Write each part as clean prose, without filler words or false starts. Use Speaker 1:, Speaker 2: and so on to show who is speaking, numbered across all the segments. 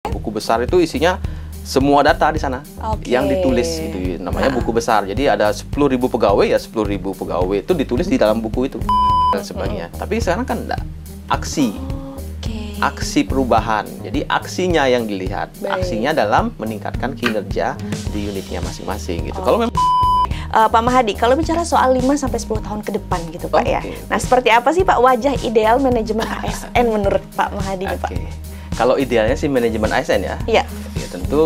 Speaker 1: Buku besar itu isinya semua data di sana yang ditulis gitu, namanya buku besar. Jadi ada 10.000 pegawai ya, 10.000 pegawai itu ditulis di dalam buku itu dan sebagainya. Tapi sekarang kan enggak, aksi perubahan. Jadi aksinya yang dilihat, aksinya dalam meningkatkan kinerja di unitnya masing-masing gitu. Kalau memang
Speaker 2: Pak Mahadi, kalau bicara soal 5-10 tahun ke depan gitu Pak ya. Nah, seperti apa sih Pak wajah ideal manajemen ASN menurut Pak Mahadi nih, Pak?
Speaker 1: Kalau idealnya sih manajemen ASN ya.
Speaker 2: Iya.
Speaker 1: Ya tentu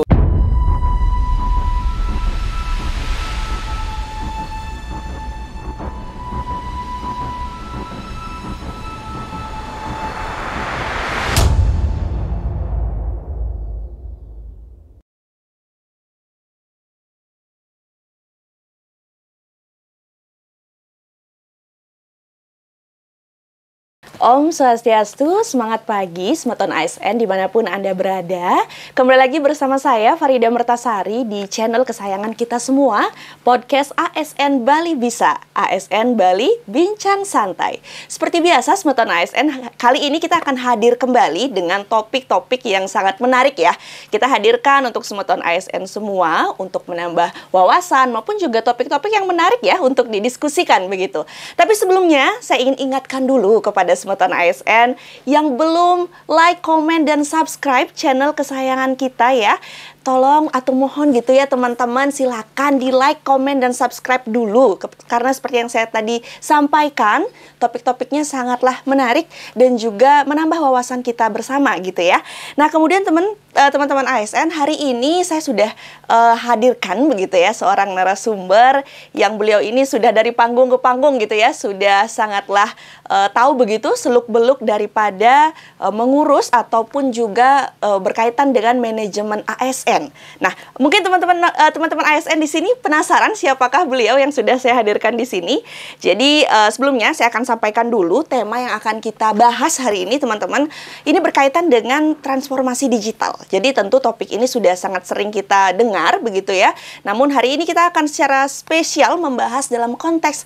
Speaker 2: Om Swastiastu, semangat pagi, Semeton ASN dimanapun Anda berada. Kembali lagi bersama saya, Farida Mertasari, di channel kesayangan kita semua, podcast ASN Bali Bisa, ASN Bali Bincang Santai. Seperti biasa, Semeton ASN, kali ini kita akan hadir kembali dengan topik-topik yang sangat menarik ya. Kita hadirkan untuk Semeton ASN semua, untuk menambah wawasan, maupun juga topik-topik yang menarik ya, untuk didiskusikan begitu. Tapi sebelumnya, saya ingin ingatkan dulu kepada Semeton ASN yang belum like, komen, dan subscribe channel kesayangan kita ya. Tolong atau mohon gitu ya teman-teman, silakan di like, komen, dan subscribe dulu. Karena seperti yang saya tadi sampaikan, topik-topiknya sangatlah menarik dan juga menambah wawasan kita bersama gitu ya. Nah kemudian teman-teman ASN, hari ini saya sudah hadirkan begitu ya seorang narasumber yang beliau ini sudah dari panggung ke panggung gitu ya, sudah sangatlah tahu begitu seluk-beluk daripada mengurus ataupun juga berkaitan dengan manajemen ASN. Nah, mungkin teman-teman ASN di sini penasaran siapakah beliau yang sudah saya hadirkan di sini. Jadi sebelumnya saya akan sampaikan dulu tema yang akan kita bahas hari ini, teman-teman. Ini berkaitan dengan transformasi digital. Jadi tentu topik ini sudah sangat sering kita dengar begitu ya. Namun hari ini kita akan secara spesial membahas dalam konteks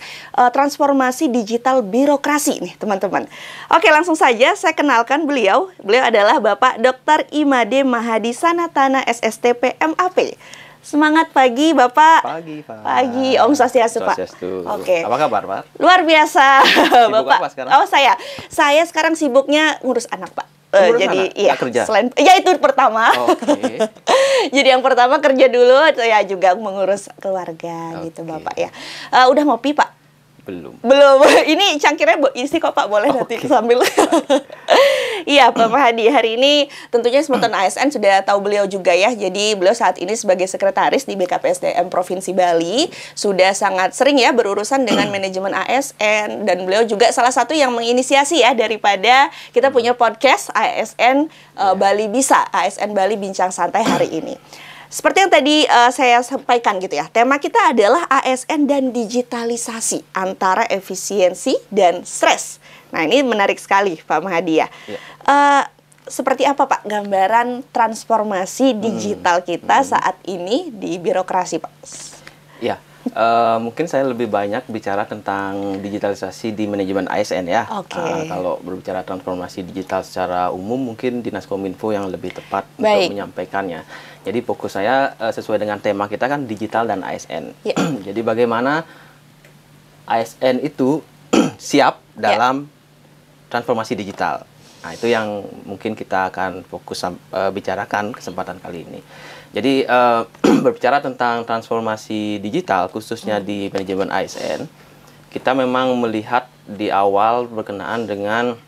Speaker 2: transformasi digital birokrasi nih, teman-teman. Oke, langsung saja saya kenalkan beliau. Beliau adalah Bapak Dr. Imade Mahadi Sanatana SSTP MAP. Semangat pagi Bapak.
Speaker 1: Pagi Pak.
Speaker 2: Pagi, Om Swastiastu Pak.
Speaker 1: Oke. Apa kabar Pak?
Speaker 2: Luar biasa.
Speaker 1: Sibuk
Speaker 2: Bapak.
Speaker 1: Apa sekarang?
Speaker 2: Oh saya sekarang sibuknya ngurus anak Pak. Jadi
Speaker 1: anak?
Speaker 2: iya,
Speaker 1: kerja?
Speaker 2: selain ya itu pertama. Jadi yang pertama kerja dulu, saya juga mengurus keluarga gitu Bapak ya. Udah ngopi Pak?
Speaker 1: Belum.
Speaker 2: Ini cangkirnya isi kok Pak, boleh nanti sambil. Iya Pak Mahadi, hari ini tentunya Semeton ASN sudah tahu beliau juga ya. Jadi beliau saat ini sebagai sekretaris di BKPSDM Provinsi Bali, sudah sangat sering ya berurusan dengan manajemen ASN, dan beliau juga salah satu yang menginisiasi ya daripada kita punya podcast ASN Bali Bisa, ASN Bali Bincang Santai hari ini. Seperti yang tadi saya sampaikan gitu ya, tema kita adalah ASN dan digitalisasi, antara efisiensi dan stres. Nah ini menarik sekali Pak Mahadi ya. Seperti apa Pak gambaran transformasi digital kita saat ini di birokrasi Pak?
Speaker 1: Ya, mungkin saya lebih banyak bicara tentang digitalisasi di manajemen ASN ya. Kalau berbicara transformasi digital secara umum, mungkin Dinas Kominfo yang lebih tepat untuk menyampaikannya. Jadi fokus saya sesuai dengan tema kita kan digital dan ASN. Jadi bagaimana ASN itu siap dalam transformasi digital. Nah itu yang mungkin kita akan fokus bicarakan kesempatan kali ini. Jadi berbicara tentang transformasi digital khususnya di manajemen ASN, kita memang melihat di awal berkenaan dengan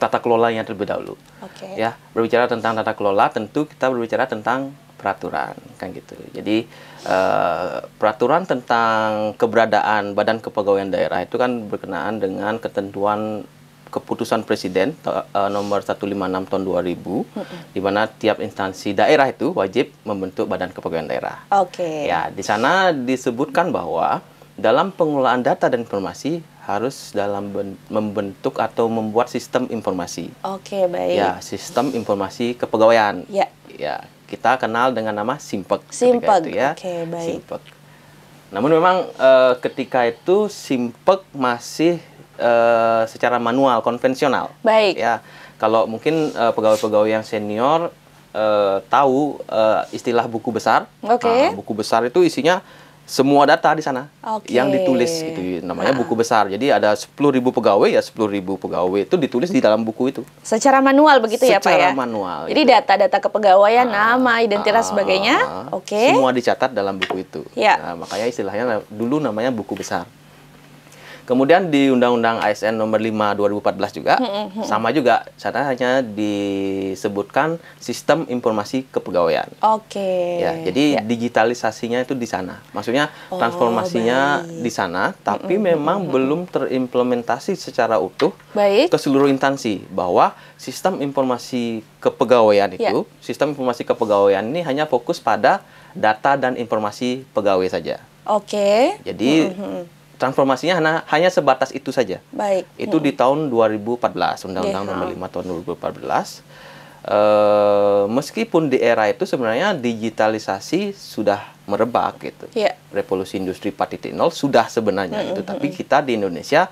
Speaker 1: tata kelola yang terlebih dahulu. Ya, berbicara tentang tata kelola tentu kita berbicara tentang peraturan kan gitu. Jadi peraturan tentang keberadaan Badan Kepegawaian Daerah itu kan berkenaan dengan ketentuan keputusan Presiden nomor 156 tahun 2000, di mana tiap instansi daerah itu wajib membentuk Badan Kepegawaian Daerah. Ya, di sana disebutkan bahwa dalam pengelolaan data dan informasi harus dalam membentuk atau membuat sistem informasi. Ya, sistem informasi kepegawaian. Ya, kita kenal dengan nama Simpek.
Speaker 2: Simpek.
Speaker 1: Simpek. Namun memang ketika itu Simpek masih secara manual konvensional. Ya, kalau mungkin pegawai-pegawai yang senior tahu istilah buku besar.
Speaker 2: Oke.
Speaker 1: Nah, buku besar itu isinya semua data di sana yang ditulis gitu, namanya buku besar. Jadi ada 10.000 pegawai, ya 10.000 pegawai itu ditulis di dalam buku itu.
Speaker 2: Secara manual begitu ya Pak ya?
Speaker 1: Secara manual.
Speaker 2: Jadi data-data kepegawaian, nama, identitas, sebagainya,
Speaker 1: semua dicatat dalam buku itu.
Speaker 2: Ya.
Speaker 1: Nah, makanya istilahnya dulu namanya buku besar. Kemudian di Undang-Undang ASN nomor 5 2014 juga, sama juga, sana hanya disebutkan sistem informasi kepegawaian.
Speaker 2: Oke.
Speaker 1: Ya, jadi digitalisasinya itu di sana. Maksudnya transformasinya di sana, tapi memang belum terimplementasi secara utuh ke seluruh instansi. Bahwa sistem informasi kepegawaian itu, sistem informasi kepegawaian ini hanya fokus pada data dan informasi pegawai saja.
Speaker 2: Oke.
Speaker 1: Jadi transformasinya hanya sebatas itu saja.
Speaker 2: Baik.
Speaker 1: Itu di tahun 2014, Undang-Undang nomor 5 tahun 2014. Meskipun di era itu sebenarnya digitalisasi sudah merebak gitu. Revolusi Industri 4.0 sudah sebenarnya itu, tapi kita di Indonesia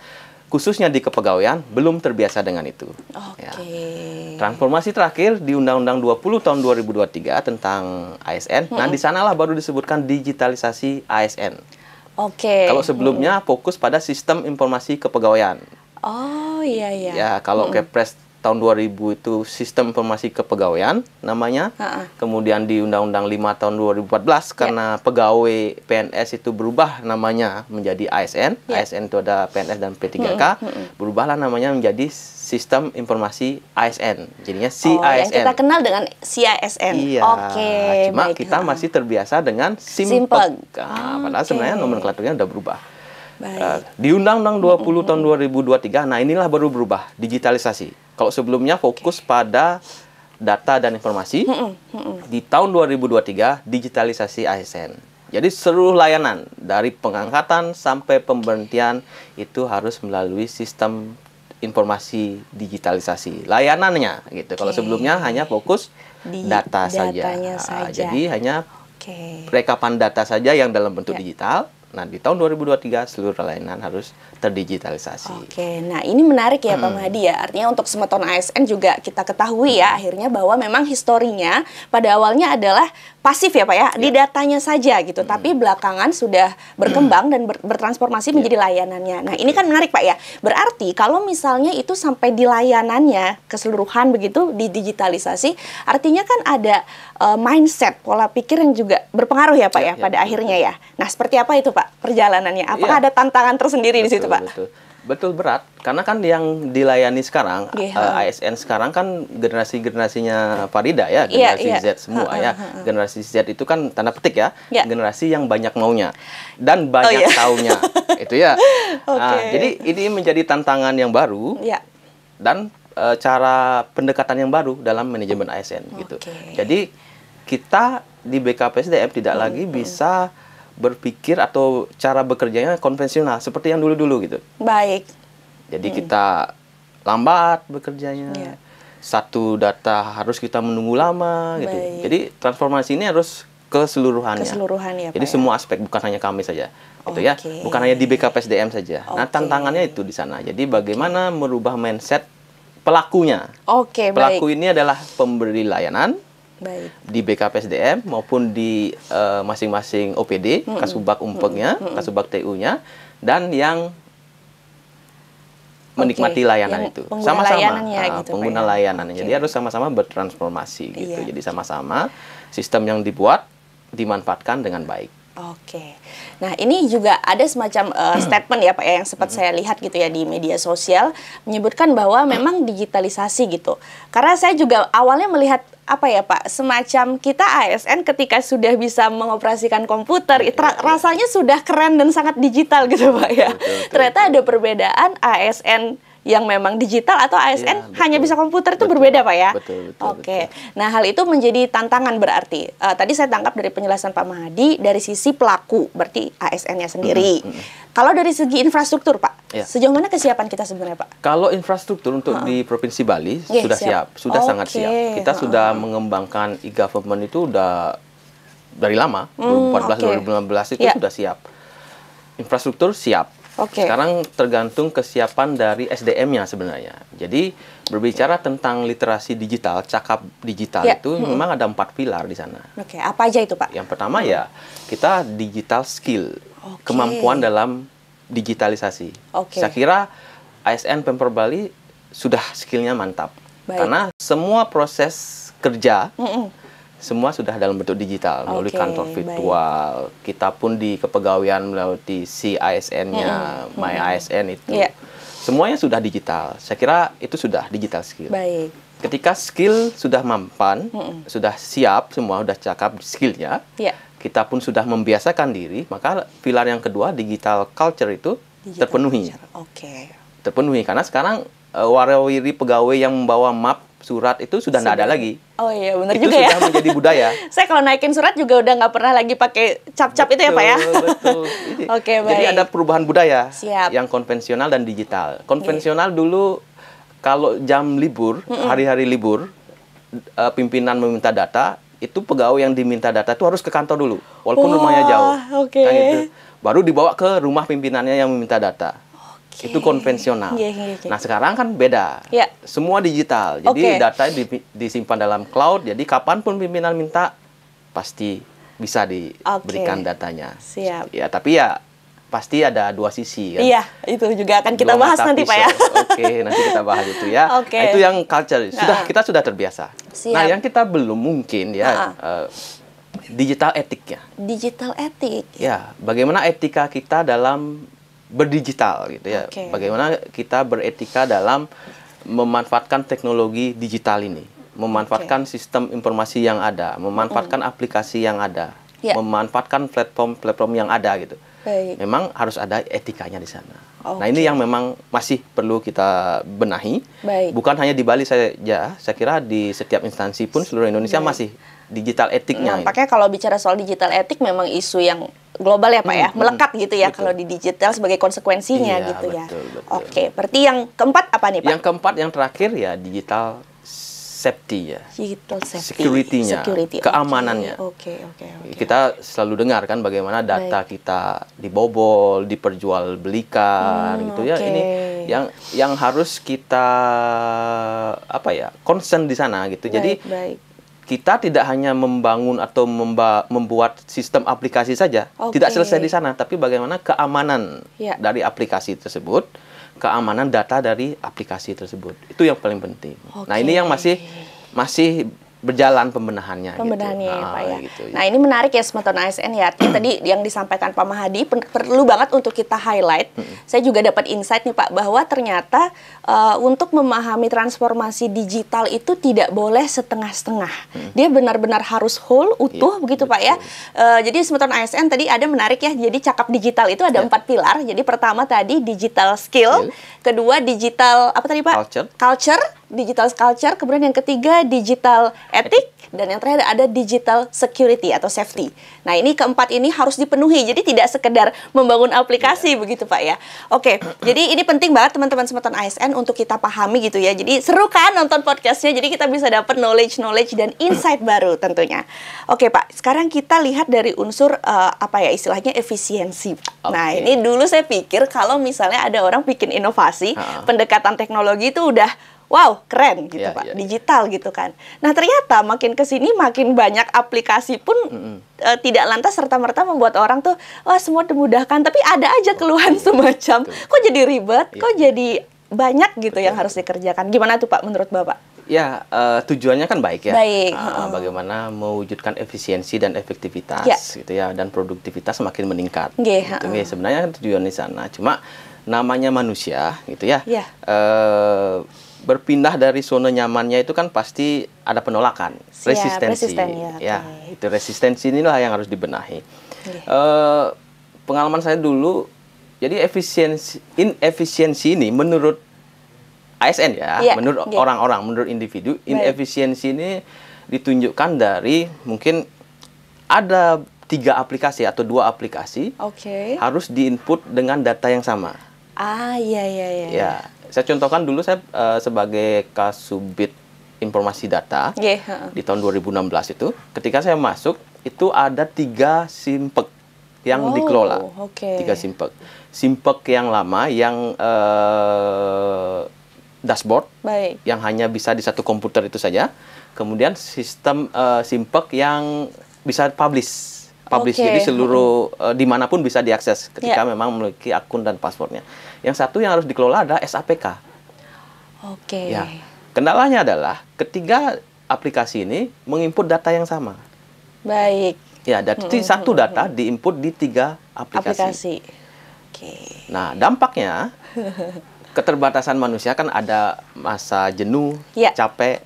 Speaker 1: khususnya di kepegawaian belum terbiasa dengan itu. Ya. Transformasi terakhir di Undang-Undang 20 tahun 2023 tentang ASN. Nah, di sanalah baru disebutkan digitalisasi ASN. Kalau sebelumnya fokus pada sistem informasi kepegawaian.
Speaker 2: Oh iya iya.
Speaker 1: Ya, kalau Kepres tahun 2000 itu sistem informasi kepegawaian namanya. Kemudian di Undang-Undang 5 tahun 2014 karena pegawai PNS itu berubah namanya menjadi ASN. ASN itu ada PNS dan P3K. Berubahlah namanya menjadi sistem informasi ASN. Jadinya CISN.
Speaker 2: Yang kita kenal dengan CISN.
Speaker 1: Iya. Cuma kita masih terbiasa dengan Simpeg. Padahal sebenarnya nomenklaturnya udah berubah. Di Undang-Undang 20 tahun 2023, nah inilah baru berubah, digitalisasi. Kalau sebelumnya fokus pada data dan informasi, di tahun 2023 digitalisasi ASN. Jadi seluruh layanan dari pengangkatan sampai pemberhentian itu harus melalui sistem informasi digitalisasi layanannya gitu. Kalau sebelumnya hanya fokus data saja. Jadi hanya rekapan data saja yang dalam bentuk digital. Nah, di tahun 2023 seluruh layanan harus terdigitalisasi.
Speaker 2: Nah ini menarik ya Pak Mahdi ya. Artinya untuk Semeton ASN juga kita ketahui ya akhirnya bahwa memang historinya pada awalnya adalah pasif ya Pak ya, di datanya saja gitu. Tapi belakangan sudah berkembang dan bertransformasi menjadi layanannya. Nah ini kan menarik Pak ya. Berarti kalau misalnya itu sampai di layanannya keseluruhan begitu digitalisasi, artinya kan ada mindset, pola pikir yang juga berpengaruh ya Pak ya pada akhirnya ya. Nah seperti apa itu Pak perjalanannya? Apakah ada tantangan tersendiri di situ Pak?
Speaker 1: Betul berat, karena kan yang dilayani sekarang, ASN sekarang kan generasinya Farida ya, generasi Z semua ya. Generasi Z itu kan tanda petik ya, generasi yang banyak maunya dan banyak taunya, itu ya. Nah, jadi ini menjadi tantangan yang baru dan cara pendekatan yang baru dalam manajemen ASN gitu. Jadi kita di BKPSDM tidak lagi bisa berpikir atau cara bekerjanya konvensional seperti yang dulu-dulu gitu.
Speaker 2: Baik.
Speaker 1: Jadi kita lambat bekerjanya. Satu data harus kita menunggu lama gitu. Jadi transformasi ini harus keseluruhannya. Ya, Jadi semua aspek, bukan hanya kami saja. Gitu ya. Bukan hanya di BKPSDM saja. Nah, tantangannya itu di sana. Jadi bagaimana merubah mindset pelakunya. Pelaku ini adalah pemberi layanan. Di BKPSDM maupun di masing-masing OPD, Kasubag Umpegnya, Kasubag TU-nya, dan yang menikmati layanan itu. Sama-sama pengguna layanannya. Jadi harus sama-sama bertransformasi gitu. Jadi sama-sama sistem yang dibuat dimanfaatkan dengan baik.
Speaker 2: Nah ini juga ada semacam statement ya Pak ya, yang sempat saya lihat gitu ya di media sosial menyebutkan bahwa memang digitalisasi gitu. Karena saya juga awalnya melihat apa ya Pak, semacam kita ASN ketika sudah bisa mengoperasikan komputer, rasanya sudah keren dan sangat digital gitu Pak ya. Ternyata ada perbedaan ASN yang memang digital atau ASN hanya bisa komputer itu berbeda Pak ya. Nah hal itu menjadi tantangan berarti. Tadi saya tangkap dari penjelasan Pak Mahdi dari sisi pelaku, berarti ASN-nya sendiri. Kalau dari segi infrastruktur Pak, sejauh mana kesiapan kita sebenarnya Pak?
Speaker 1: Kalau infrastruktur untuk di Provinsi Bali sudah siap, sudah sangat siap. Kita sudah mengembangkan e-government itu udah dari lama, 2014-2015 itu sudah siap. Infrastruktur siap. Sekarang tergantung kesiapan dari SDM-nya sebenarnya. Jadi berbicara tentang literasi digital, cakap digital itu memang ada 4 pilar di sana.
Speaker 2: Apa aja itu Pak?
Speaker 1: Yang pertama ya kita digital skill, kemampuan dalam digitalisasi. Saya kira ASN Pemprov Bali sudah skillnya mantap. Karena semua proses kerja semua sudah dalam bentuk digital melalui kantor virtual. Kita pun di kepegawaian melalui si ASN-nya, My ASN itu. Semuanya sudah digital. Saya kira itu sudah digital skill. Ketika skill sudah mampan, sudah siap, semua sudah cakap skillnya, kita pun sudah membiasakan diri, maka pilar yang kedua, digital culture itu terpenuhi. Terpenuhi, karena sekarang warawiri pegawai yang membawa map, surat itu sudah tidak ada lagi.
Speaker 2: Oh iya, benar
Speaker 1: itu
Speaker 2: juga ya.
Speaker 1: Itu sudah menjadi budaya.
Speaker 2: Saya kalau naikin surat juga udah nggak pernah lagi pakai cap-cap itu ya Pak ya?
Speaker 1: Betul. Jadi ada perubahan budaya yang konvensional dan digital. Konvensional dulu kalau jam libur, hari-hari libur, pimpinan meminta data, itu pegawai yang diminta data itu harus ke kantor dulu, walaupun rumahnya jauh. Kan gitu. Baru dibawa ke rumah pimpinannya yang meminta data. Itu konvensional. Nah sekarang kan beda, semua digital. Jadi data disimpan dalam cloud. Jadi kapanpun pimpinan minta pasti bisa diberikan datanya. Ya tapi ya pasti ada dua sisi kan. Iya,
Speaker 2: itu juga akan kita bahas nanti Pak ya.
Speaker 1: Nanti kita bahas itu ya. Nah, itu yang culture. Kita sudah terbiasa. Nah yang kita belum mungkin ya digital etiknya.
Speaker 2: Digital etik.
Speaker 1: Ya, bagaimana etika kita dalam berdigital gitu ya. Bagaimana kita beretika dalam memanfaatkan teknologi digital ini, memanfaatkan sistem informasi yang ada, memanfaatkan aplikasi yang ada, memanfaatkan platform-platform yang ada gitu. Memang harus ada etikanya di sana. Nah, ini yang memang masih perlu kita benahi. Bukan hanya di Bali saja, saya kira di setiap instansi pun seluruh Indonesia masih digital etiknya.
Speaker 2: Nampaknya kalau bicara soal digital etik memang isu yang global ya Pak ya, melekat gitu ya kalau di digital sebagai konsekuensinya gitu ya. Betul. Berarti yang keempat apa nih Pak?
Speaker 1: Yang keempat, yang terakhir ya digital safety ya.
Speaker 2: Digital safety.
Speaker 1: Security-nya, keamanannya. Kita selalu dengar kan bagaimana data kita dibobol, diperjualbelikan gitu ya. Ini yang harus kita concern di sana gitu. Jadi kita tidak hanya membangun atau membuat sistem aplikasi saja, tidak selesai di sana, tapi bagaimana keamanan dari aplikasi tersebut, keamanan data dari aplikasi tersebut. Itu yang paling penting. Nah, ini yang masih berjalan pembenahannya.
Speaker 2: Pembenahannya gitu. Pak ya. Gitu, ya. Nah, ini menarik ya Smeton ASN ya. Tadi yang disampaikan Pak Mahadi perlu banget untuk kita highlight. Saya juga dapat insight nih Pak bahwa ternyata untuk memahami transformasi digital itu tidak boleh setengah-setengah. Dia benar-benar harus whole, utuh begitu betul. Pak ya. Jadi Smeton ASN tadi ada menarik ya. Jadi cakap digital itu ada 4 pilar. Jadi pertama tadi digital skill, kedua digital apa tadi Pak? Culture, digital culture, kemudian yang ketiga digital etik, dan yang terakhir ada digital security atau safety. Nah, ini keempat ini harus dipenuhi. Jadi tidak sekedar membangun aplikasi begitu Pak ya. Jadi ini penting banget teman-teman Smeton ASN untuk kita pahami gitu ya. Jadi seru kan nonton podcastnya. Jadi kita bisa dapat knowledge dan insight baru tentunya. Pak, sekarang kita lihat dari unsur istilahnya efisiensi. Nah, ini dulu saya pikir kalau misalnya ada orang bikin inovasi, pendekatan teknologi itu udah wow, keren gitu Pak, digital gitu kan. Nah ternyata makin kesini makin banyak aplikasi pun tidak lantas serta-merta membuat orang tuh, wah semua dimudahkan. Tapi ada aja keluhan semacam, kok jadi ribet, kok jadi banyak gitu yang harus dikerjakan. Gimana tuh Pak menurut Bapak?
Speaker 1: Ya, tujuannya kan baik ya. Bagaimana mewujudkan efisiensi dan efektivitas gitu ya, dan produktivitas semakin meningkat. Sebenarnya tujuan di sana, cuma namanya manusia gitu ya. Berpindah dari zona nyamannya itu kan pasti ada penolakan, resistensi. Itu resistensi inilah yang harus dibenahi. Pengalaman saya dulu, jadi inefisiensi ini menurut ASN ya, menurut orang-orang, menurut individu, inefisiensi ini ditunjukkan dari mungkin ada 3 aplikasi atau 2 aplikasi harus diinput dengan data yang sama. Saya contohkan dulu, saya sebagai Kasubit Informasi Data di tahun 2016 itu, ketika saya masuk, itu ada 3 simpek yang dikelola.
Speaker 2: Tiga
Speaker 1: Simpek. Simpek yang lama yang dashboard, yang hanya bisa di satu komputer itu saja. Kemudian sistem Simpek yang bisa publish. Jadi seluruh dimanapun bisa diakses ketika memang memiliki akun dan passwordnya. Yang satu yang harus dikelola adalah SAPK. Ya. Kendalanya adalah ketiga aplikasi ini menginput data yang sama. Ya, jadi satu data diinput di 3 aplikasi. Nah, dampaknya keterbatasan manusia kan ada masa jenuh, capek,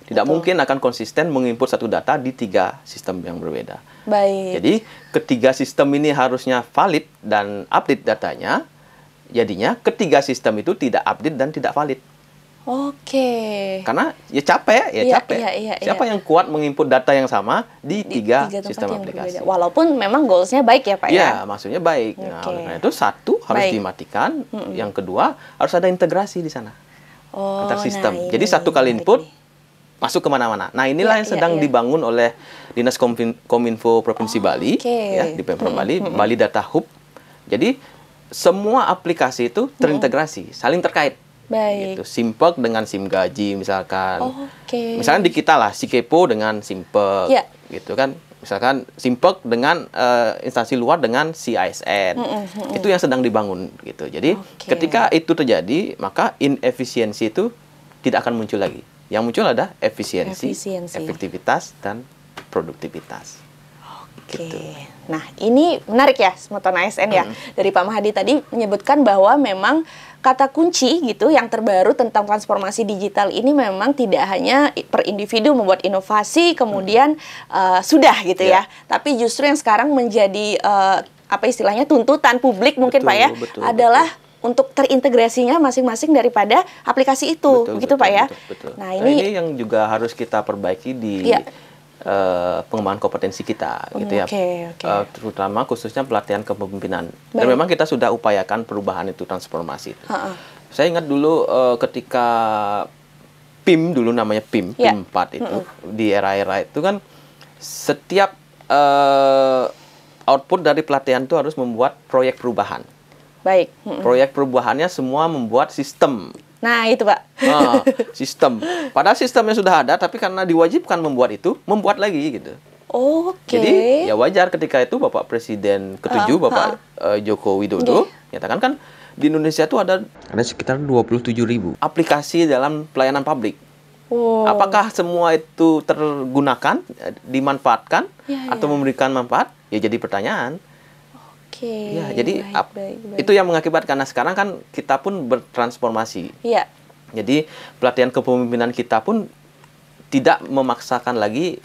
Speaker 1: tidak mungkin akan konsisten menginput satu data di 3 sistem yang berbeda. Jadi ketiga sistem ini harusnya valid dan update datanya, jadinya ketiga sistem itu tidak update dan tidak valid. Karena ya capek. Siapa yang kuat menginput data yang sama di 3 sistem aplikasi?
Speaker 2: Walaupun memang goalsnya baik ya Pak ya?
Speaker 1: Ya, maksudnya baik. Nah, oleh karena itu satu harus dimatikan, yang kedua harus ada integrasi di sana antar sistem. Jadi satu kali input masuk kemana-mana. Nah, inilah yang sedang dibangun oleh Dinas Kominfo Provinsi Bali, ya, di Pemprov Bali, Bali Data Hub. Jadi semua aplikasi itu terintegrasi, saling terkait. Gitu. Simpek dengan SIM gaji misalkan. Misalkan di kita lah, Sikepo dengan Simpek, gitu kan. Misalkan Simpek dengan instansi luar dengan CISN. Itu yang sedang dibangun gitu. Jadi ketika itu terjadi, maka inefisiensi itu tidak akan muncul lagi. Yang muncul ada efisiensi. Efektivitas dan produktivitas. Gitu.
Speaker 2: Nah, ini menarik ya, Smeton ASN ya. Dari Pak Mahadi tadi menyebutkan bahwa memang kata kunci gitu yang terbaru tentang transformasi digital ini memang tidak hanya per individu membuat inovasi kemudian sudah gitu ya. Tapi justru yang sekarang menjadi apa istilahnya tuntutan publik mungkin Pak ya, adalah untuk terintegrasinya masing-masing daripada aplikasi itu, begitu Pak ya.
Speaker 1: Nah, ini yang juga harus kita perbaiki di pengembangan kompetensi kita, gitu ya. Terutama khususnya pelatihan kepemimpinan. Dan memang kita sudah upayakan perubahan itu, transformasi itu. Saya ingat dulu ketika PIM, dulu namanya PIM 4 itu, di era-era itu kan setiap output dari pelatihan itu harus membuat proyek perubahan. Proyek perubahannya semua membuat sistem.
Speaker 2: Nah, itu Pak.
Speaker 1: Sistem. Padahal sistemnya sudah ada, tapi karena diwajibkan membuat itu, membuat lagi gitu. Jadi, ya wajar ketika itu Bapak Presiden ke-7, Bapak Joko Widodo, nyatakan kan di Indonesia itu ada sekitar 27.000 aplikasi dalam pelayanan publik. Apakah semua itu tergunakan, dimanfaatkan, atau memberikan manfaat? Ya jadi pertanyaan. Ya, jadi itu yang mengakibatkan. Nah, sekarang kan kita pun bertransformasi. Jadi pelatihan kepemimpinan kita pun tidak memaksakan lagi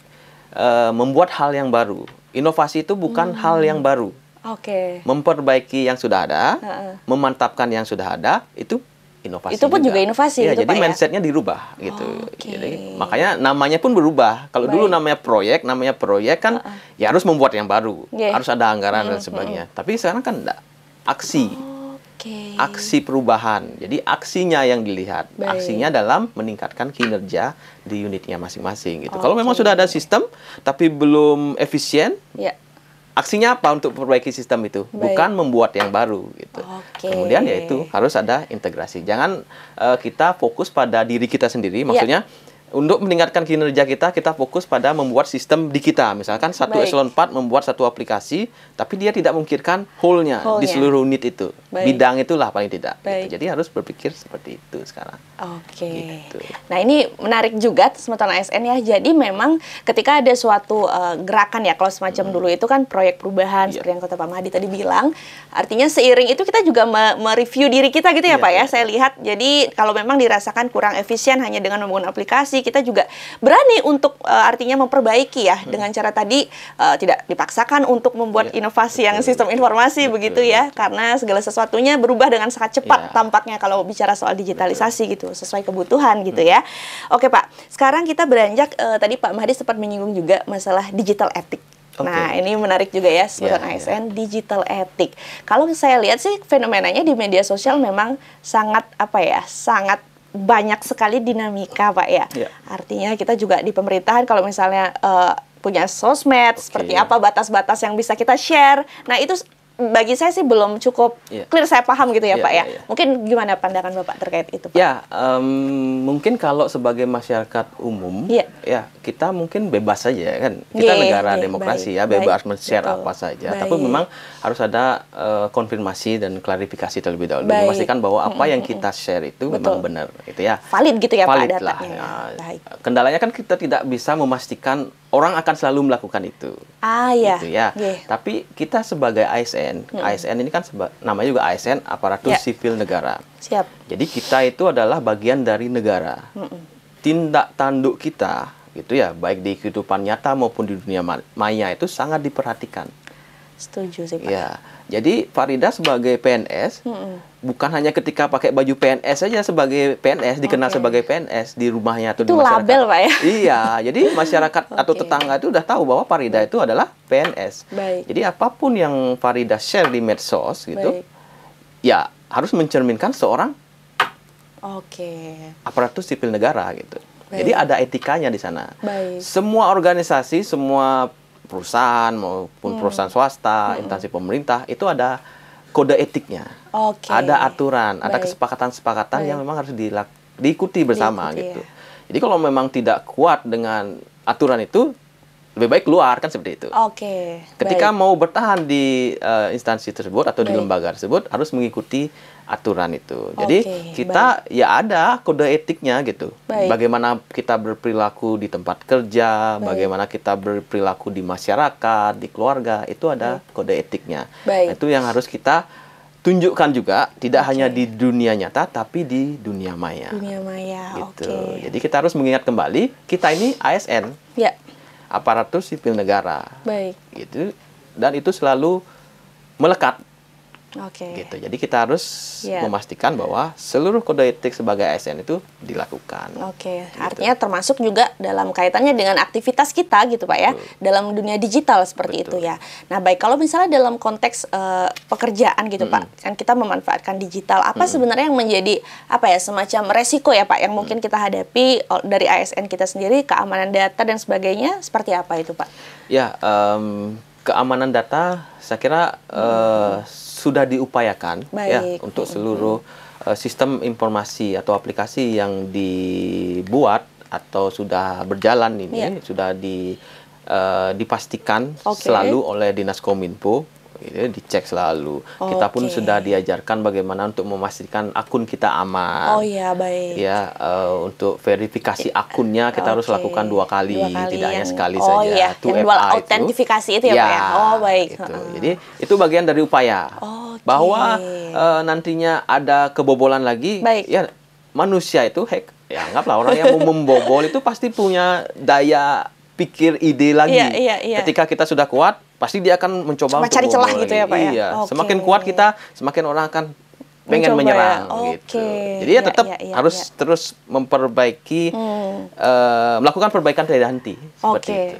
Speaker 1: membuat hal yang baru. Inovasi itu bukan hal yang baru. Memperbaiki yang sudah ada, memantapkan yang sudah ada, itu inovasi. Itu pun juga inovasi. Ya, gitu, jadi mindsetnya dirubah gitu. Jadi makanya namanya pun berubah. Kalau dulu namanya proyek kan ya harus membuat yang baru, harus ada anggaran dan sebagainya. Tapi sekarang kan enggak. Aksi. Aksi perubahan. Jadi aksinya yang dilihat. Aksinya dalam meningkatkan kinerja di unitnya masing-masing gitu. Kalau memang sudah ada sistem tapi belum efisien, aksinya apa untuk memperbaiki sistem itu? Bukan membuat yang baru gitu. Kemudian ya itu harus ada integrasi. Jangan kita fokus pada diri kita sendiri. Maksudnya untuk meningkatkan kinerja kita fokus pada membuat sistem di kita. Misalkan satu eselon 4 membuat satu aplikasi, tapi dia tidak memikirkan whole-nya di seluruh unit itu. Bidang itulah paling tidak. Gitu. Jadi harus berpikir seperti itu sekarang. Gitu.
Speaker 2: Nah, ini menarik juga Smeton ASN ya. Jadi memang ketika ada suatu gerakan ya, kalau semacam dulu itu kan proyek perubahan seperti yang kata Pak Mahdi tadi bilang, artinya seiring itu kita juga mereview diri kita gitu ya Pak ya. Saya lihat, jadi kalau memang dirasakan kurang efisien hanya dengan membangun aplikasi, kita juga berani untuk artinya memperbaiki ya dengan cara tadi tidak dipaksakan untuk membuat inovasi yang sistem informasi begitu ya, karena segala sesuatunya berubah dengan sangat cepat tampaknya kalau bicara soal digitalisasi gitu, sesuai kebutuhan gitu ya. Oke Pak, sekarang kita beranjak tadi Pak Mahdi sempat menyinggung juga masalah digital ethic. Nah, ini menarik juga ya, Smeton ASN digital ethic. Kalau saya lihat sih fenomenanya di media sosial memang sangat sangat banyak sekali dinamika Pak ya. Artinya kita juga di pemerintahan kalau misalnya punya sosmed, seperti apa batas-batas yang bisa kita share. Nah, itu bagi saya sih belum cukup clear, saya paham gitu ya Pak ya. Mungkin gimana pandangan Bapak terkait itu Pak?
Speaker 1: Ya, mungkin kalau sebagai masyarakat umum, ya kita mungkin bebas saja kan. Kita negara demokrasi ya, bebas men-share apa saja. Tapi memang harus ada konfirmasi dan klarifikasi terlebih dahulu. Memastikan bahwa apa yang kita share itu memang benar, gitu ya.
Speaker 2: Valid gitu ya
Speaker 1: Valid
Speaker 2: Pak datanya.
Speaker 1: Kendalanya kan kita tidak bisa memastikan orang akan selalu melakukan itu. Gitu ya. Tapi kita sebagai ASN, ASN ini kan namanya juga ASN, aparatur sipil negara. Jadi kita itu adalah bagian dari negara. Tindak tanduk kita, gitu ya, baik di kehidupan nyata maupun di dunia maya itu sangat diperhatikan.
Speaker 2: Setuju sih Pak.
Speaker 1: Ya, jadi Farida sebagai PNS, bukan hanya ketika pakai baju PNS saja sebagai PNS, dikenal sebagai PNS di rumahnya atau di masyarakat. Itu
Speaker 2: label Pak ya?
Speaker 1: Iya, jadi masyarakat atau tetangga itu udah tahu bahwa Farida itu adalah PNS. Jadi apapun yang Farida share di medsos gitu, ya harus mencerminkan seorang aparatur sipil negara gitu. Jadi ada etikanya di sana. Semua organisasi, semua perusahaan maupun perusahaan swasta, instansi pemerintah itu ada kode etiknya, ada aturan, ada kesepakatan-kesepakatan yang memang harus diikuti bersama gitu. Jadi kalau memang tidak kuat dengan aturan itu, lebih baik keluar, kan seperti itu. Ketika mau bertahan di instansi tersebut atau di lembaga tersebut harus mengikuti aturan itu. Jadi kita ya ada kode etiknya gitu. Bagaimana kita berperilaku di tempat kerja, bagaimana kita berperilaku di masyarakat, di keluarga, itu ada kode etiknya. Nah, itu yang harus kita tunjukkan juga, tidak hanya di dunia nyata tapi di dunia maya. Gitu. Jadi kita harus mengingat kembali kita ini ASN. Aparatur sipil negara. Gitu. Dan itu selalu melekat. Gitu. Jadi kita harus memastikan bahwa seluruh kode etik sebagai ASN itu dilakukan.
Speaker 2: Gitu. Artinya termasuk juga dalam kaitannya dengan aktivitas kita gitu Pak ya, dalam dunia digital seperti itu ya. Nah baik, kalau misalnya dalam konteks pekerjaan gitu Pak, kan kita memanfaatkan digital, apa sebenarnya yang menjadi apa ya, semacam resiko ya Pak yang mungkin kita hadapi dari ASN kita sendiri, keamanan data dan sebagainya, seperti apa itu Pak?
Speaker 1: Ya, keamanan data saya kira sudah diupayakan ya untuk seluruh sistem informasi atau aplikasi yang dibuat atau sudah berjalan ini sudah dipastikan selalu oleh Dinas Kominfo. Dicek selalu. Kita pun sudah diajarkan bagaimana untuk memastikan akun kita aman. Ya, untuk verifikasi akunnya kita harus lakukan 2 kali, tidak hanya sekali saja.
Speaker 2: Yang dual autentifikasi itu ya Pak ya.
Speaker 1: Gitu. Jadi itu bagian dari upaya bahwa nantinya ada kebobolan lagi. Ya, manusia itu ya anggaplah orang yang mau membobol itu pasti punya daya pikir ide lagi. Ketika kita sudah kuat, pasti dia akan mencoba
Speaker 2: mencari celah gitu ya Pak ya.
Speaker 1: Semakin kuat kita, semakin orang akan pengen menyerang gitu. Jadi ya tetap harus terus memperbaiki, melakukan perbaikan tidak henti seperti itu.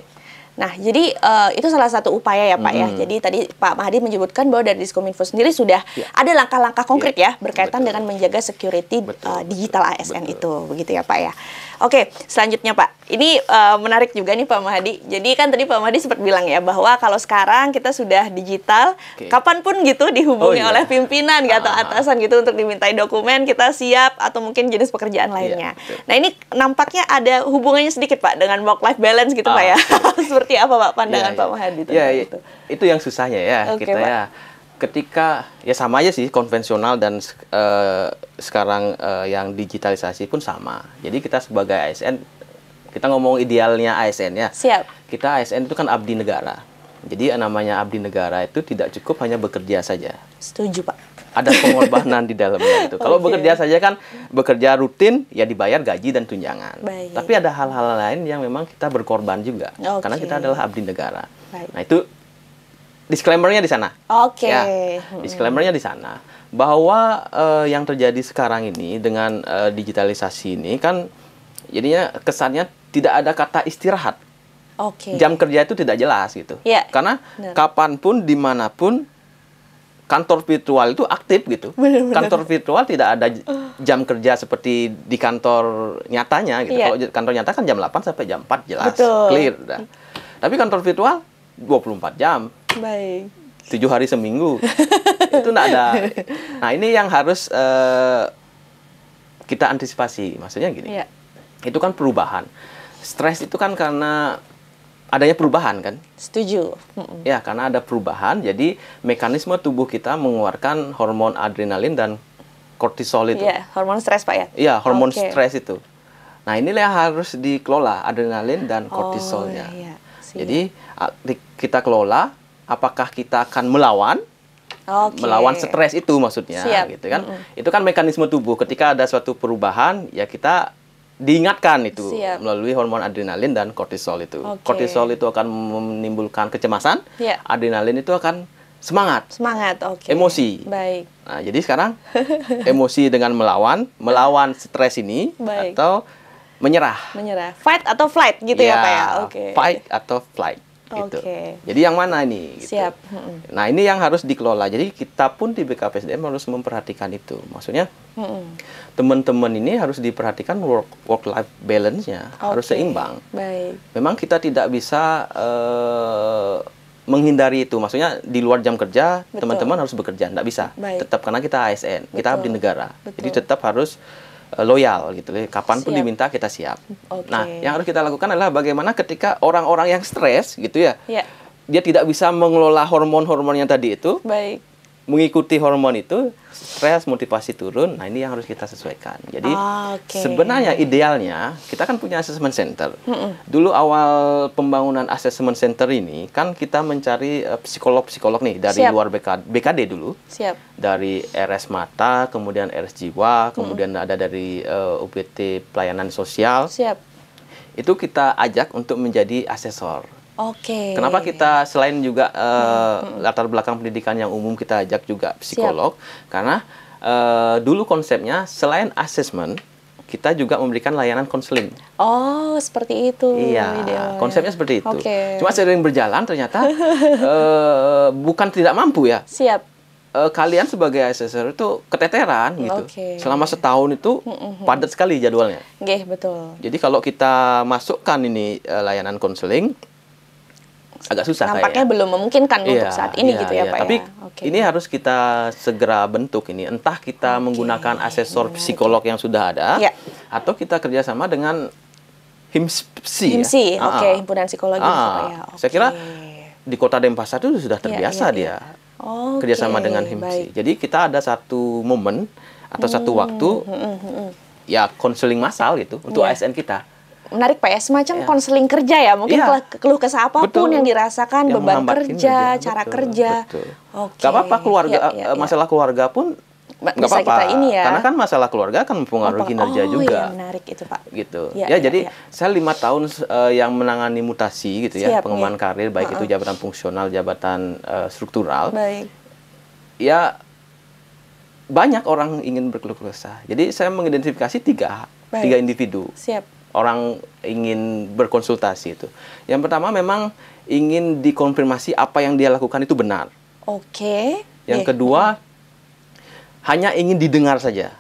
Speaker 2: Nah, jadi itu salah satu upaya ya Pak ya. Jadi tadi Pak Mahdi menyebutkan bahwa dari Diskominfo sendiri sudah ada langkah-langkah konkret ya berkaitan dengan menjaga security digital ASN itu, begitu ya Pak ya. Oke, selanjutnya Pak, ini menarik juga nih Pak Mahdi. Jadi kan tadi Pak Mahdi sempat bilang ya bahwa kalau sekarang kita sudah digital, kapanpun gitu dihubungi oleh pimpinan atau atasan gitu untuk dimintai dokumen, kita siap, atau mungkin jenis pekerjaan lainnya. Nah ini nampaknya ada hubungannya sedikit Pak dengan work-life balance gitu Pak ya. Seperti apa Pak pandangan Pak Mahdi tentang itu?
Speaker 1: Itu yang susahnya ya, kita Pak. Ya. Ketika ya sama aja sih konvensional dan sekarang yang digitalisasi pun sama. Jadi kita sebagai ASN, kita ngomong idealnya ASN ya. Kita ASN itu kan abdi negara. Jadi namanya abdi negara itu tidak cukup hanya bekerja saja.
Speaker 2: Setuju Pak.
Speaker 1: Ada pengorbanan di dalamnya itu. Kalau bekerja saja kan bekerja rutin ya dibayar gaji dan tunjangan. Tapi ada hal-hal lain yang memang kita berkorban juga. Karena kita adalah abdi negara. Nah itu disclaimer-nya di sana. Ya, disclaimer-nya di sana bahwa yang terjadi sekarang ini dengan digitalisasi ini kan jadinya kesannya tidak ada kata istirahat. Jam kerja itu tidak jelas gitu. Karena kapanpun dimanapun kantor virtual itu aktif gitu. Kantor virtual tidak ada jam kerja seperti di kantor nyatanya gitu. Kalau kantor nyata kan jam 8 sampai jam 4 jelas, clear udah. Tapi kantor virtual 24 jam.
Speaker 2: Baik.
Speaker 1: 7 hari seminggu. Itu enggak ada. Nah, ini yang harus kita antisipasi. Maksudnya gini.
Speaker 2: Ya.
Speaker 1: Itu kan perubahan. Stres itu kan karena adanya perubahan kan?
Speaker 2: Setuju.
Speaker 1: Ya, karena ada perubahan, jadi mekanisme tubuh kita mengeluarkan hormon adrenalin dan kortisol itu.
Speaker 2: Iya, hormon stres Pak ya?
Speaker 1: Iya, hormon stres itu. Nah, inilah yang harus dikelola, adrenalin dan kortisolnya.
Speaker 2: Iya.
Speaker 1: Jadi, kita kelola, apakah kita akan melawan? Melawan stres itu maksudnya. Gitu kan? Itu kan mekanisme tubuh. Ketika ada suatu perubahan, ya kita diingatkan itu melalui hormon adrenalin dan kortisol itu. Kortisol itu akan menimbulkan kecemasan, adrenalin itu akan semangat. Emosi.
Speaker 2: Baik.
Speaker 1: Nah, jadi sekarang emosi dengan melawan stres ini atau menyerah.
Speaker 2: Fight atau flight gitu ya Pak ya?
Speaker 1: Fight atau flight. Gitu. Jadi yang mana ini? Gitu.
Speaker 2: Siap.
Speaker 1: Nah, ini yang harus dikelola. Jadi kita pun di BKPSDM harus memperhatikan itu. Maksudnya teman-teman ini harus diperhatikan work-life balance-nya harus seimbang.
Speaker 2: Baik.
Speaker 1: Memang kita tidak bisa menghindari itu. Maksudnya di luar jam kerja teman-teman harus bekerja, tidak bisa. Tetap karena kita ASN, kita abdi negara. Jadi tetap harus loyal gitu. Kapanpun diminta kita siap. Nah, yang harus kita lakukan adalah bagaimana ketika orang-orang yang stres gitu ya. Dia tidak bisa mengelola hormon-hormon yang tadi itu. Mengikuti hormon itu, stres, motivasi turun. Nah, ini yang harus kita sesuaikan. Jadi sebenarnya idealnya kita kan punya assessment center. Dulu awal pembangunan assessment center ini kan kita mencari psikolog-psikolog nih dari luar BKD dulu. Dari RS Mata, kemudian RS Jiwa, kemudian ada dari UPT Pelayanan Sosial. Itu kita ajak untuk menjadi asesor. Kenapa kita selain juga latar belakang pendidikan yang umum kita ajak juga psikolog? Karena dulu konsepnya selain asesmen kita juga memberikan layanan konseling.
Speaker 2: Oh, seperti itu.
Speaker 1: Iya, konsepnya seperti itu. Cuma sering berjalan ternyata bukan tidak mampu ya. Kalian sebagai asesor itu keteteran gitu. Selama setahun itu padat sekali jadwalnya.
Speaker 2: Betul.
Speaker 1: Jadi kalau kita masukkan ini layanan konseling agak susah
Speaker 2: nampaknya belum memungkinkan untuk saat ini gitu ya Pak.
Speaker 1: Tapi ini harus kita segera bentuk ini. Entah kita menggunakan asesor psikolog yang sudah ada, atau kita kerjasama dengan HIMSI.
Speaker 2: Himpunan Psikologi Pak ya.
Speaker 1: Saya kira di Kota Denpasar itu sudah terbiasa dia kerjasama dengan HIMSI. Jadi kita ada satu momen atau satu waktu ya konseling massal gitu untuk ASN kita.
Speaker 2: Menarik Pak ya, semacam konseling kerja ya, mungkin keluh kesah apapun yang dirasakan, yang beban kerja, cara kerja.
Speaker 1: Gak apa-apa keluarga, masalah keluarga pun nggak apa-apa, karena kan masalah keluarga kan mempengaruhi kinerja juga.
Speaker 2: Menarik itu Pak.
Speaker 1: Gitu. Jadi saya 5 tahun yang menangani mutasi gitu ya, pengembangan karir, baik itu jabatan fungsional, jabatan struktural. Ya banyak orang ingin berkeluh kesah. Jadi saya mengidentifikasi tiga individu. Orang ingin berkonsultasi itu. Yang pertama memang ingin dikonfirmasi apa yang dia lakukan itu benar. Yang kedua hanya ingin didengar saja.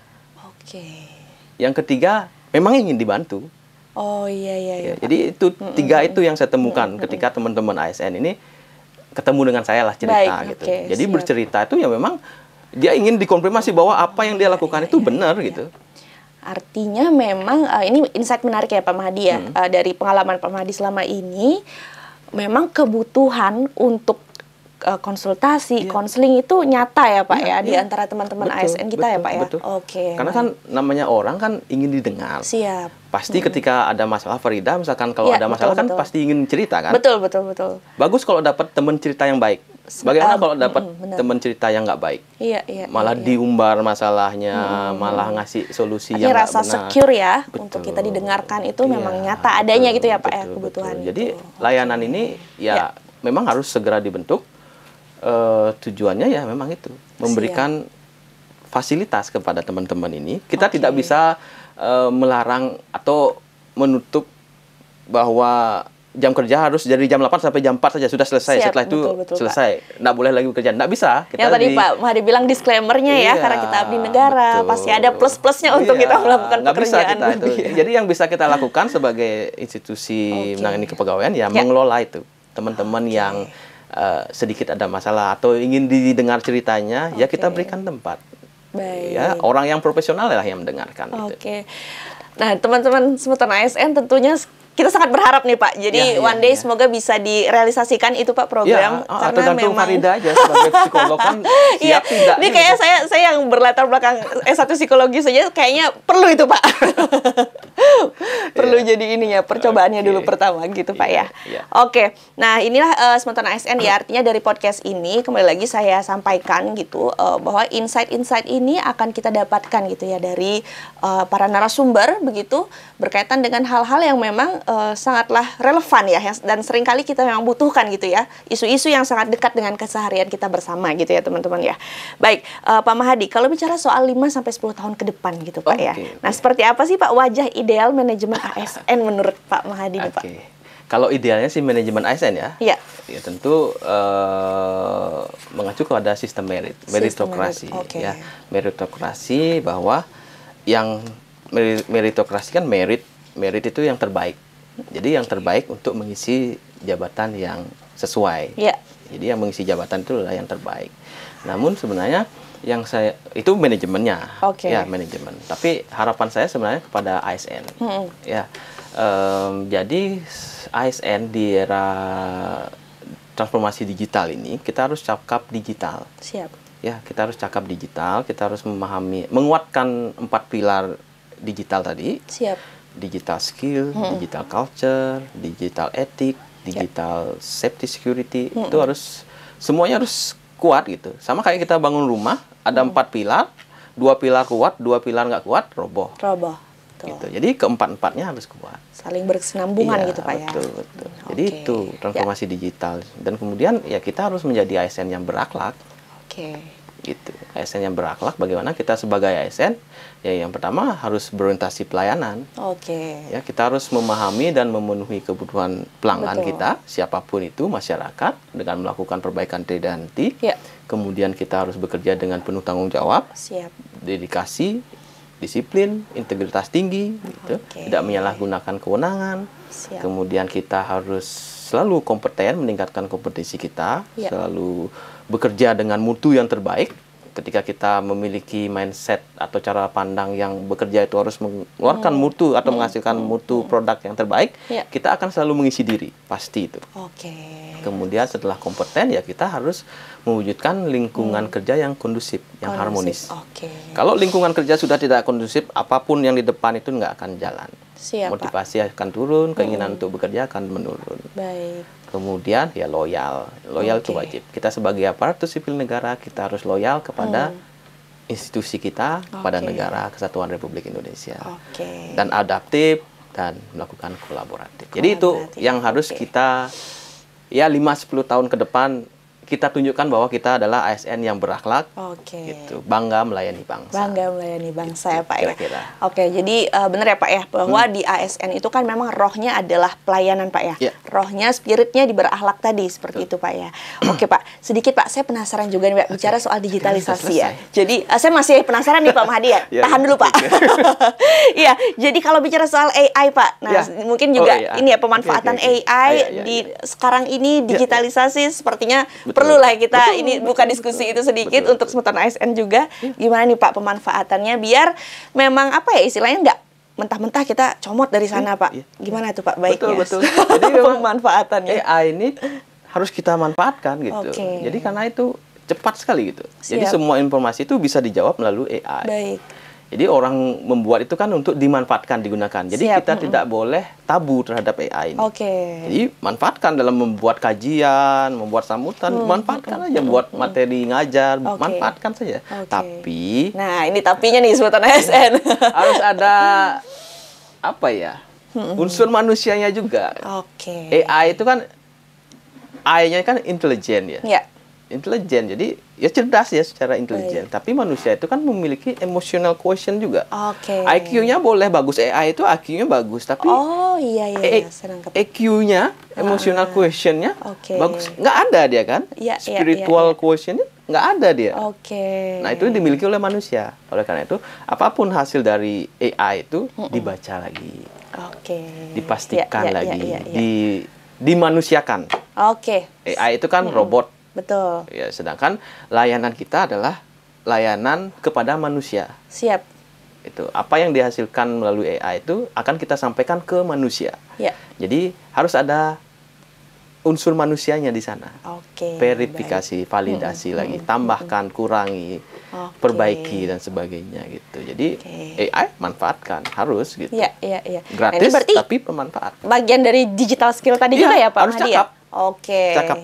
Speaker 1: Yang ketiga memang ingin dibantu. Jadi itu tiga itu yang saya temukan ketika teman-teman ASN ini ketemu dengan saya lah cerita gitu. Jadi bercerita itu ya memang dia ingin dikonfirmasi bahwa apa yang dia lakukan itu benar gitu.
Speaker 2: Artinya memang ini insight menarik ya Pak Mahdi ya, dari pengalaman Pak Mahdi selama ini, memang kebutuhan untuk konsultasi, konseling itu nyata ya Pak ya, di antara teman-teman ASN kita ya Pak ya.
Speaker 1: Karena kan namanya orang kan ingin didengar. Pasti ketika ada masalah, Farida misalkan kalau ada masalah kan pasti ingin cerita kan.
Speaker 2: Betul.
Speaker 1: Bagus kalau dapat teman cerita yang baik. Bagaimana kalau dapat teman cerita yang nggak baik? Malah diumbar masalahnya, malah ngasih solusi yang nggak benar.
Speaker 2: Rasa secure ya, untuk kita didengarkan itu memang nyata adanya gitu ya Pak ya, kebutuhan.
Speaker 1: Jadi layanan ini ya memang harus segera dibentuk. Tujuannya ya memang itu, memberikan fasilitas kepada teman-teman ini. Kita tidak bisa melarang atau menutup bahwa jam kerja harus dari jam 8 sampai jam 4 saja sudah selesai.
Speaker 2: Siap,
Speaker 1: Setelah itu
Speaker 2: betul,
Speaker 1: selesai. Nggak boleh lagi bekerja. Nggak bisa.
Speaker 2: Kita yang tadi Pak Mahdi bilang disclaimer-nya ya, karena kita abdi negara, betul. Pasti ada plus-plusnya untuk kita melakukan pekerjaan.
Speaker 1: Bisa kita itu. Jadi yang bisa kita lakukan sebagai institusi menangani kepegawaian ya mengelola itu. Teman-teman yang sedikit ada masalah atau ingin didengar ceritanya, ya kita berikan tempat.
Speaker 2: Baik.
Speaker 1: Ya, orang yang profesional lah yang mendengarkan.
Speaker 2: Oke. Nah, teman-teman Smeton ASN tentunya kita sangat berharap nih Pak. Jadi one day semoga bisa direalisasikan itu Pak program.
Speaker 1: Karena tergantung memang Farida aja sebagai psikolog kan siap tidak.
Speaker 2: Ini kayak saya yang berlatar belakang S1 psikologi saja kayaknya perlu itu Pak. Perlu jadi ininya percobaannya dulu pertama gitu Pak ya. Oke. Nah, inilah Smeton ASN ya, artinya dari podcast ini kembali lagi saya sampaikan gitu bahwa insight-insight ini akan kita dapatkan gitu ya dari para narasumber begitu berkaitan dengan hal-hal yang memang sangatlah relevan ya dan seringkali kita memang butuhkan gitu ya isu-isu yang sangat dekat dengan keseharian kita bersama gitu ya teman-teman ya. Baik, Pak Mahdi, kalau bicara soal 5-10 tahun ke depan gitu Pak ya. Nah, seperti apa sih Pak wajah ideal manajemen ASN menurut Pak Mahdi nih Pak?
Speaker 1: Kalau idealnya sih manajemen ASN ya.
Speaker 2: Iya.
Speaker 1: Ya tentu mengacu kepada sistem meritokrasi ya. Meritokrasi bahwa yang meritokrasi kan merit itu yang terbaik. Jadi yang terbaik untuk mengisi jabatan yang sesuai. Jadi yang mengisi jabatan itu adalah yang terbaik. Namun sebenarnya yang saya itu manajemennya, ya manajemen. Tapi harapan saya sebenarnya kepada ASN, ya. Jadi ASN di era transformasi digital ini kita harus cakap digital.
Speaker 2: Siap.
Speaker 1: Ya, kita harus cakap digital. Kita harus memahami, menguatkan 4 pilar digital tadi.
Speaker 2: Siap.
Speaker 1: Digital skill, digital culture, digital etik, digital safety security, itu harus semuanya harus kuat gitu. Sama kayak kita bangun rumah, ada 4 pilar, 2 pilar kuat, 2 pilar nggak kuat, roboh. Gitu. Jadi keempat-empatnya harus kuat.
Speaker 2: Saling berkesinambungan gitu Pak ya.
Speaker 1: Betul. Jadi itu transformasi digital dan kemudian ya kita harus menjadi ASN yang berakhlak. Gitu. ASN yang berakhlak, bagaimana kita sebagai ASN ya yang pertama harus berorientasi pelayanan. Ya, kita harus memahami dan memenuhi kebutuhan pelanggan kita, siapapun itu, masyarakat, dengan melakukan perbaikan hati. Kemudian kita harus bekerja dengan penuh tanggung jawab, dedikasi, disiplin, integritas tinggi, gitu. Tidak menyalahgunakan kewenangan. Kemudian kita harus selalu kompeten, meningkatkan kompetensi kita, selalu bekerja dengan mutu yang terbaik. Ketika kita memiliki mindset atau cara pandang yang bekerja itu harus mengeluarkan mutu atau menghasilkan mutu produk yang terbaik, kita akan selalu mengisi diri, pasti itu. Kemudian setelah kompeten ya kita harus mewujudkan lingkungan kerja yang kondusif, yang harmonis. Kalau lingkungan kerja sudah tidak kondusif, apapun yang di depan itu nggak akan jalan. Motivasi akan turun, keinginan untuk bekerja akan menurun. Kemudian ya loyal itu wajib. Kita sebagai aparatur sipil negara kita harus loyal kepada institusi kita, kepada negara Kesatuan Republik Indonesia, dan adaptif dan melakukan kolaboratif. Jadi itu yang harus kita ya 5-10 tahun ke depan kita tunjukkan bahwa kita adalah ASN yang berakhlak, gitu, bangga melayani bangsa.
Speaker 2: Bangga melayani bangsa ya Pak ya. Jadi benar ya Pak ya, bahwa di ASN itu kan memang rohnya adalah pelayanan Pak ya. Rohnya, spiritnya di berakhlak tadi, seperti itu Pak ya. Oke Pak, sedikit Pak, saya penasaran juga nih Pak, bicara soal digitalisasi ya. Jadi saya masih penasaran nih Pak Mahdi ya, tahan dulu Pak. Iya, jadi kalau bicara soal AI Pak, nah mungkin juga ini ya pemanfaatan AI di sekarang ini digitalisasi sepertinya perlulah kita ini buka diskusi itu sedikit untuk Smeton ASN juga. Gimana nih Pak pemanfaatannya biar memang apa ya istilahnya nggak mentah-mentah kita comot dari sana Pak. Gimana tuh Pak baiknya?
Speaker 1: Betul. Jadi
Speaker 2: pemanfaatannya
Speaker 1: AI ini harus kita manfaatkan gitu. Jadi karena itu cepat sekali gitu. Jadi semua informasi itu bisa dijawab melalui AI. Jadi orang membuat itu kan untuk dimanfaatkan, digunakan. Jadi kita tidak boleh tabu terhadap AI ini. Jadi manfaatkan dalam membuat kajian, membuat sambutan, manfaatkan aja buat materi ngajar, manfaatkan saja. Tapi,
Speaker 2: nah ini tapinya nih Smeton ASN.
Speaker 1: Harus ada apa ya? Unsur manusianya juga. AI itu kan AI-nya kan intelijen ya. intelijen. Jadi ya cerdas ya secara intelijen. Tapi manusia itu kan memiliki emotional quotient juga. IQ-nya boleh bagus, AI itu IQ-nya bagus, tapi EQ-nya, emotional quotient-nya bagus. Nggak ada dia kan? Spiritual quotient-nya nggak ada dia. Nah, itu dimiliki oleh manusia. Oleh karena itu, apapun hasil dari AI itu dibaca lagi. Dipastikan lagi, dimanusiakan. AI itu kan robot.
Speaker 2: Betul.
Speaker 1: Ya, sedangkan layanan kita adalah layanan kepada manusia.
Speaker 2: Siap.
Speaker 1: Itu apa yang dihasilkan melalui AI itu akan kita sampaikan ke manusia. Jadi harus ada unsur manusianya di sana. Verifikasi, validasi lagi, tambahkan, kurangi, perbaiki dan sebagainya gitu. Jadi AI manfaatkan harus gitu. Gratis tapi bermanfaat.
Speaker 2: Bagian dari digital skill tadi juga ya Pak
Speaker 1: harus
Speaker 2: Mahdi
Speaker 1: cakap.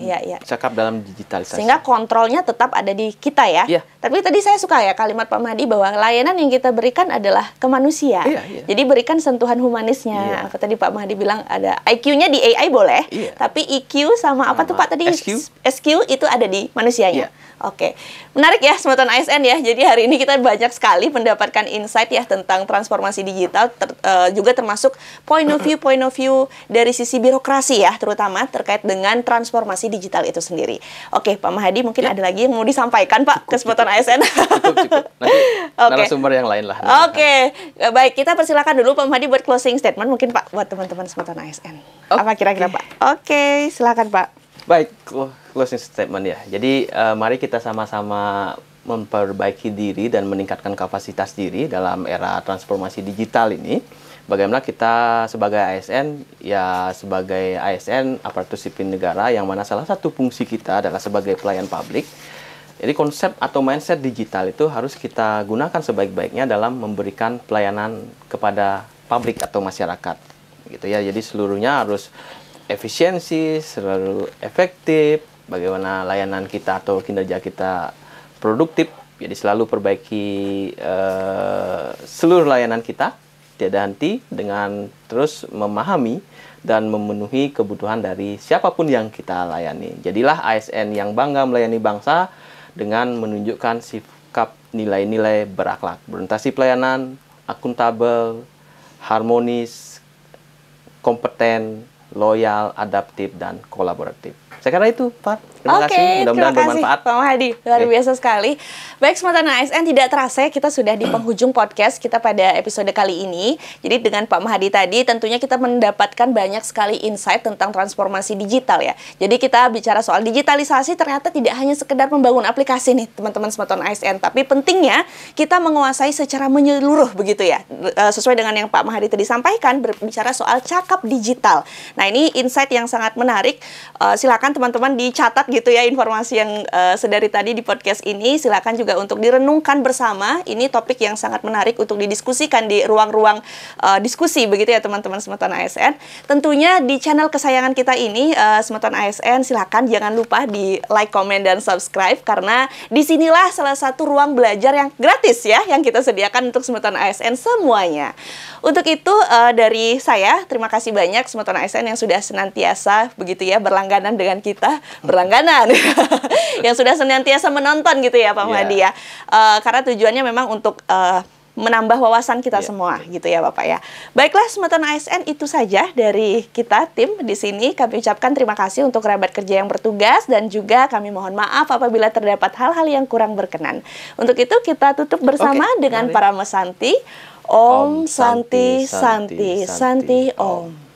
Speaker 2: Ya.
Speaker 1: Cakap dalam digitalisasi.
Speaker 2: Sehingga kontrolnya tetap ada di kita ya. Tapi tadi saya suka ya kalimat Pak Mahdi bahwa layanan yang kita berikan adalah ke manusia. Jadi berikan sentuhan humanisnya. Apa tadi Pak Mahdi bilang ada IQ-nya di AI boleh, tapi EQ sama apa tuh Pak tadi? SQ itu ada di manusianya. Menarik ya Smart on ASN ya. Jadi hari ini kita banyak sekali mendapatkan insight ya tentang transformasi digital, juga termasuk point of view dari sisi birokrasi ya, terutama terkait dengan transformasi digital itu sendiri. Pak Mahdi mungkin ada lagi yang mau disampaikan Pak ke Smart on ASN?
Speaker 1: Cukup. Nanti narasumber yang lain lah.
Speaker 2: Baik, kita persilakan dulu Pak Mahdi buat closing statement mungkin Pak buat teman-teman Smart on ASN. Apa kira-kira Pak? Silakan Pak.
Speaker 1: Baik, closing statement ya. Jadi mari kita sama-sama memperbaiki diri dan meningkatkan kapasitas diri dalam era transformasi digital ini. Bagaimana kita sebagai ASN, ya sebagai ASN, aparatur sipil negara, yang mana salah satu fungsi kita adalah sebagai pelayan publik. Jadi konsep atau mindset digital itu harus kita gunakan sebaik-baiknya dalam memberikan pelayanan kepada publik atau masyarakat. Gitu ya. Jadi seluruhnya harus efisiensi, selalu efektif, bagaimana layanan kita atau kinerja kita produktif, jadi selalu perbaiki seluruh layanan kita, tiada henti dengan terus memahami dan memenuhi kebutuhan dari siapapun yang kita layani. Jadilah ASN yang bangga melayani bangsa dengan menunjukkan sikap nilai-nilai berakhlak, berorientasi pelayanan, akuntabel, harmonis, kompeten, loyal, adaptif, dan kolaboratif. Saya kira itu, Pak. Terima kasih. Mudah-mudahan bermanfaat.
Speaker 2: Pak Mahdi, luar biasa sekali. Baik, Smart on ASN, tidak terasa kita sudah di penghujung podcast kita pada episode kali ini. Jadi dengan Pak Mahdi tadi, tentunya kita mendapatkan banyak sekali insight tentang transformasi digital ya. Jadi kita bicara soal digitalisasi, ternyata tidak hanya sekedar membangun aplikasi nih, teman-teman Smart on ASN. Tapi pentingnya kita menguasai secara menyeluruh begitu ya. Sesuai dengan yang Pak Mahdi tadi sampaikan, berbicara soal cakap digital. Nah, ini insight yang sangat menarik. Silakan teman-teman dicatat gitu ya informasi yang sedari tadi di podcast ini. Silakan juga untuk direnungkan bersama. Ini topik yang sangat menarik untuk didiskusikan di ruang-ruang diskusi begitu ya teman-teman Smart on ASN. Tentunya di channel kesayangan kita ini Smart on ASN, silakan jangan lupa di like, comment, dan subscribe karena disinilah salah satu ruang belajar yang gratis ya yang kita sediakan untuk Smart on ASN semuanya. Untuk itu dari saya terima kasih banyak Smart on ASN yang sudah senantiasa begitu ya berlangganan dengan kita, yang sudah senantiasa menonton gitu ya Pak Mahdi ya. Karena tujuannya memang untuk menambah wawasan kita semua gitu ya Bapak ya. Baiklah Smart on ASN, itu saja dari kita tim di sini. Kami ucapkan terima kasih untuk kerabat kerja yang bertugas dan juga kami mohon maaf apabila terdapat hal-hal yang kurang berkenan. Untuk itu kita tutup bersama dengan para mesanti. Om Santi Santi Santi Om.